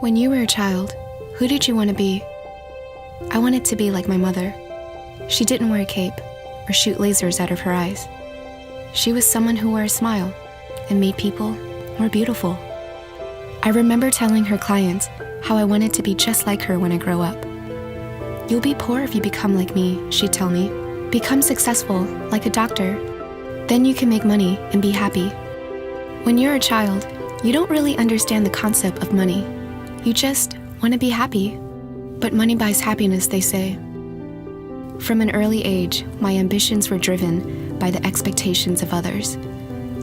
When you were a child, who did you want to be? I wanted to be like my mother. She didn't wear a cape or shoot lasers out of her eyes. She was someone who wore a smile and made people more beautiful. I remember telling her clients how I wanted to be just like her when I grow up. You'll be poor if you become like me, she'd tell me. Become successful, like a doctor. Then you can make money and be happy. When you're a child, you don't really understand the concept of money. You just want to be happy. But money buys happiness, they say. From an early age, my ambitions were driven by the expectations of others.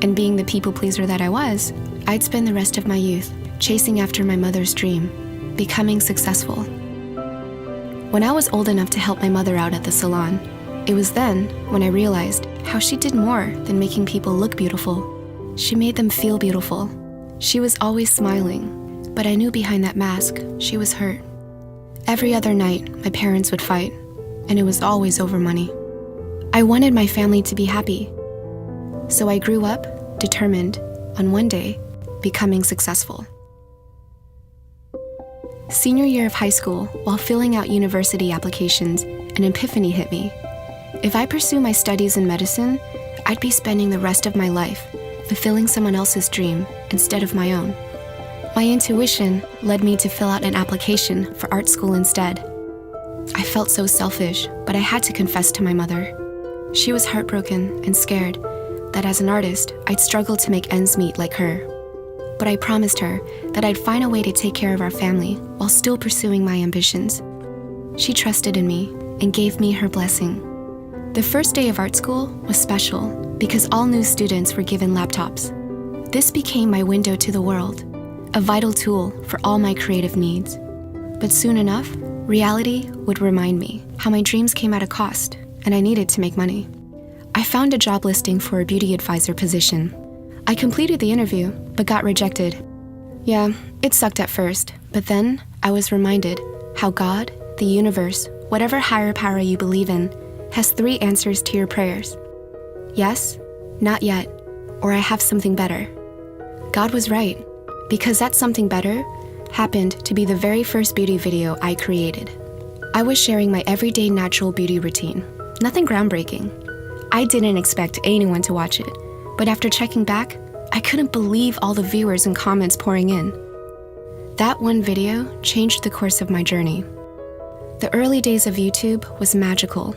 And being the people pleaser that I was, I'd spend the rest of my youth chasing after my mother's dream, becoming successful. When I was old enough to help my mother out at the salon, it was then when I realized how she did more than making people look beautiful. She made them feel beautiful. She was always smiling, but I knew behind that mask, she was hurt. Every other night, my parents would fight, and it was always over money. I wanted my family to be happy. So I grew up, determined on one day, becoming successful. Senior year of high school, while filling out university applications, an epiphany hit me. If I pursue my studies in medicine, I'd be spending the rest of my life fulfilling someone else's dream instead of my own. My intuition led me to fill out an application for art school instead. I felt so selfish, but I had to confess to my mother. She was heartbroken and scared that as an artist, I'd struggle to make ends meet like her. But I promised her that I'd find a way to take care of our family while still pursuing my ambitions. She trusted in me and gave me her blessing. The first day of art school was special because all new students were given laptops. This became my window to the world, a vital tool for all my creative needs. But soon enough, reality would remind me how my dreams came at a cost and I needed to make money. I found a job listing for a beauty advisor position. I completed the interview, but got rejected. Yeah, it sucked at first, but then I was reminded how God, the universe, whatever higher power you believe in, has 3 answers to your prayers. Yes, not yet, or I have something better. God was right, because that something better happened to be the very first beauty video I created. I was sharing my everyday natural beauty routine, nothing groundbreaking. I didn't expect anyone to watch it, but after checking back, I couldn't believe all the viewers and comments pouring in. That one video changed the course of my journey. The early days of YouTube was magical.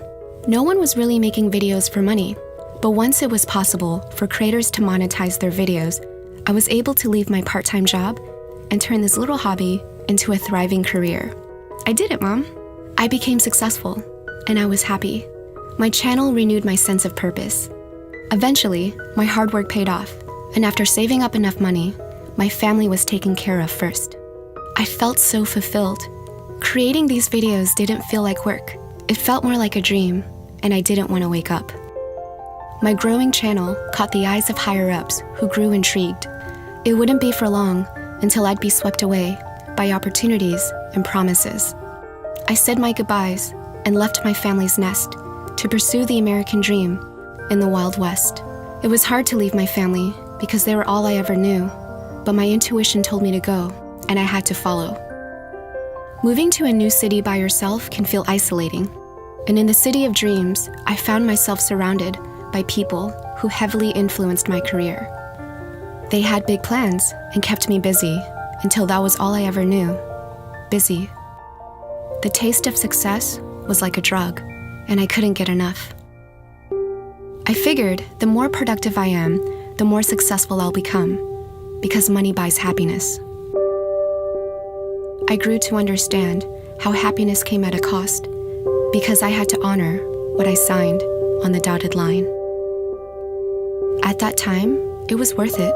No one was really making videos for money, but once it was possible for creators to monetize their videos, I was able to leave my part-time job and turn this little hobby into a thriving career. I did it, Mom. I became successful, and I was happy. My channel renewed my sense of purpose. Eventually, my hard work paid off, and after saving up enough money, my family was taken care of first. I felt so fulfilled. Creating these videos didn't feel like work. It felt more like a dream, and I didn't want to wake up. My growing channel caught the eyes of higher-ups who grew intrigued. It wouldn't be for long until I'd be swept away by opportunities and promises. I said my goodbyes and left my family's nest to pursue the American dream in the Wild West. It was hard to leave my family because they were all I ever knew, but my intuition told me to go, and I had to follow. Moving to a new city by yourself can feel isolating, and in the city of dreams, I found myself surrounded by people who heavily influenced my career. They had big plans and kept me busy until that was all I ever knew, busy. The taste of success was like a drug, and I couldn't get enough. I figured the more productive I am, the more successful I'll become, because money buys happiness. I grew to understand how happiness came at a cost, because I had to honor what I signed on the dotted line. At that time, it was worth it.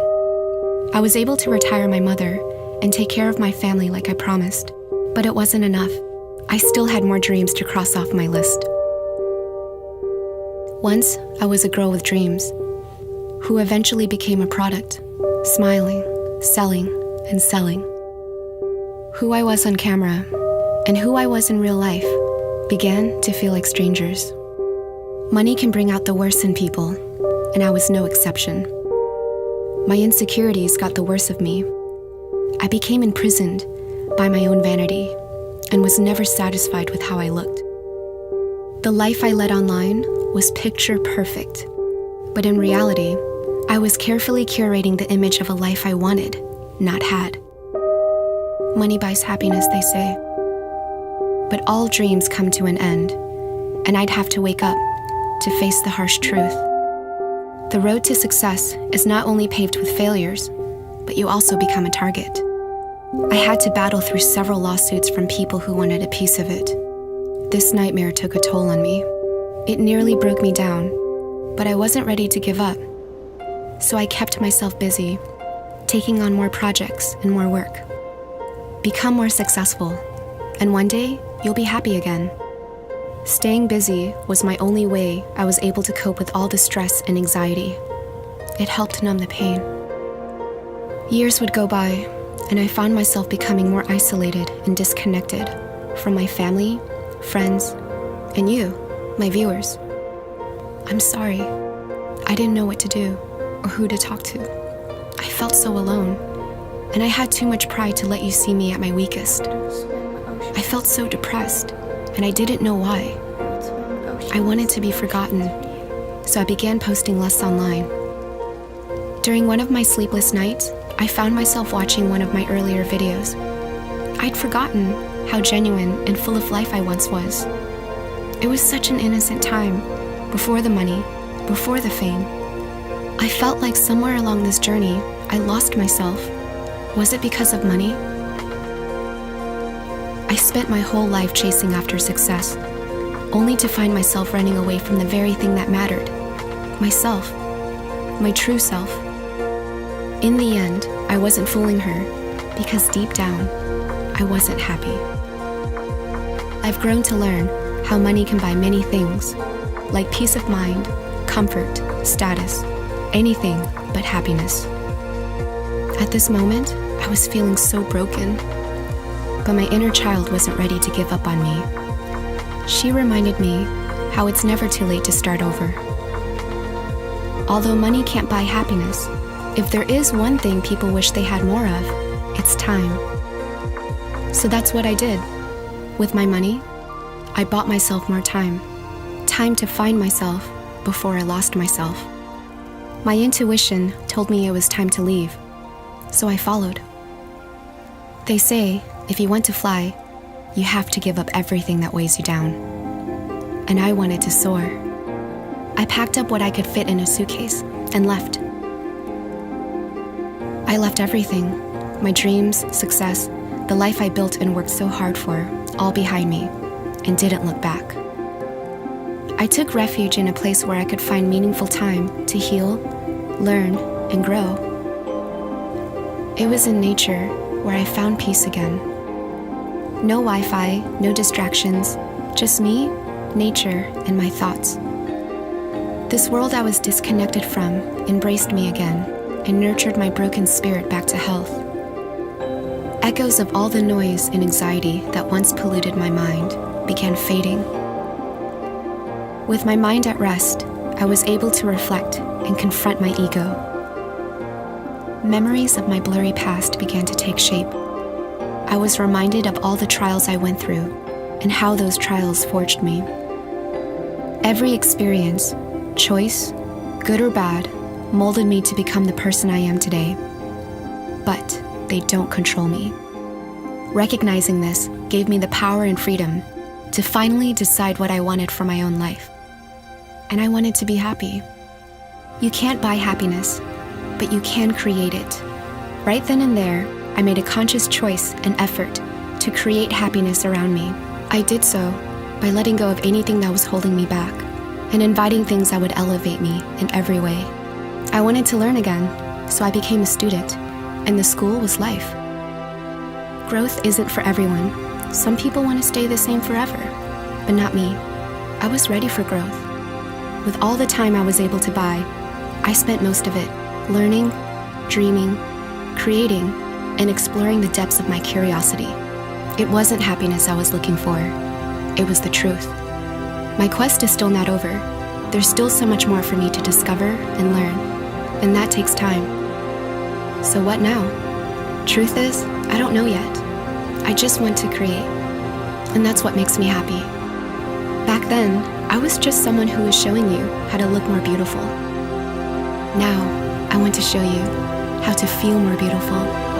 I was able to retire my mother and take care of my family like I promised, but it wasn't enough. I still had more dreams to cross off my list. Once, I was a girl with dreams, who eventually became a product, smiling, selling, and selling. Who I was on camera and who I was in real life began to feel like strangers. Money can bring out the worst in people, and I was no exception. My insecurities got the worst of me. I became imprisoned by my own vanity and was never satisfied with how I looked. The life I led online was picture perfect, but in reality, I was carefully curating the image of a life I wanted, not had. Money buys happiness, they say. But all dreams come to an end, and I'd have to wake up to face the harsh truth. The road to success is not only paved with failures, but you also become a target. I had to battle through several lawsuits from people who wanted a piece of it. This nightmare took a toll on me. It nearly broke me down, but I wasn't ready to give up. So I kept myself busy, taking on more projects and more work. Become more successful, and one day you'll be happy again. Staying busy was my only way I was able to cope with all the stress and anxiety. It helped numb the pain. Years would go by, and I found myself becoming more isolated and disconnected from my family, friends, and you, my viewers. I'm sorry. I didn't know what to do or who to talk to. I felt so alone, and I had too much pride to let you see me at my weakest. I felt so depressed, and I didn't know why. I wanted to be forgotten, so I began posting less online. During one of my sleepless nights, I found myself watching one of my earlier videos. I'd forgotten how genuine and full of life I once was. It was such an innocent time, before the money, before the fame. I felt like somewhere along this journey, I lost myself. Was it because of money? I spent my whole life chasing after success, only to find myself running away from the very thing that mattered, myself, my true self. In the end, I wasn't fooling her, because deep down, I wasn't happy. I've grown to learn how money can buy many things, like peace of mind, comfort, status, anything but happiness. At this moment, I was feeling so broken, but my inner child wasn't ready to give up on me. She reminded me how it's never too late to start over. Although money can't buy happiness, if there is one thing people wish they had more of, it's time. So that's what I did. With my money, I bought myself more time. Time to find myself before I lost myself. My intuition told me it was time to leave, so I followed. They say, if you want to fly, you have to give up everything that weighs you down. And I wanted to soar. I packed up what I could fit in a suitcase and left. I left everything, my dreams, success, the life I built and worked so hard for, all behind me, and didn't look back. I took refuge in a place where I could find meaningful time to heal, learn, and grow. It was in nature where I found peace again. No Wi-Fi, no distractions, just me, nature, and my thoughts. This world I was disconnected from embraced me again and nurtured my broken spirit back to health. Echoes of all the noise and anxiety that once polluted my mind began fading. With my mind at rest, I was able to reflect and confront my ego. Memories of my blurry past began to take shape. I was reminded of all the trials I went through and how those trials forged me. Every experience, choice, good or bad, molded me to become the person I am today. But they don't control me. Recognizing this gave me the power and freedom to finally decide what I wanted for my own life. And I wanted to be happy. You can't buy happiness, but you can create it. Right then and there, I made a conscious choice and effort to create happiness around me. I did so by letting go of anything that was holding me back and inviting things that would elevate me in every way. I wanted to learn again, so I became a student, and the school was life. Growth isn't for everyone. Some people want to stay the same forever, but not me. I was ready for growth. With all the time I was able to buy, I spent most of it learning, dreaming, creating, and exploring the depths of my curiosity. It wasn't happiness I was looking for. It was the truth. My quest is still not over. There's still so much more for me to discover and learn, and that takes time. So what now? Truth is, I don't know yet. I just want to create. And that's what makes me happy. Back then, I was just someone who was showing you how to look more beautiful. Now, I want to show you how to feel more beautiful.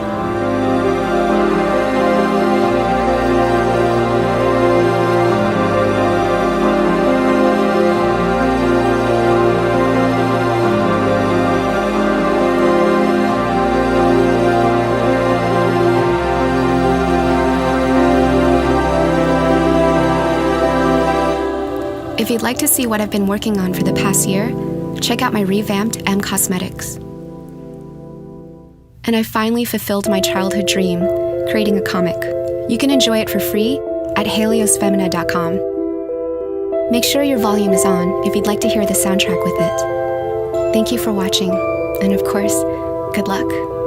If you'd like to see what I've been working on for the past year, check out my revamped M Cosmetics. And I finally fulfilled my childhood dream, creating a comic. You can enjoy it for free at heliosfemina.com. Make sure your volume is on if you'd like to hear the soundtrack with it. Thank you for watching, and of course, good luck.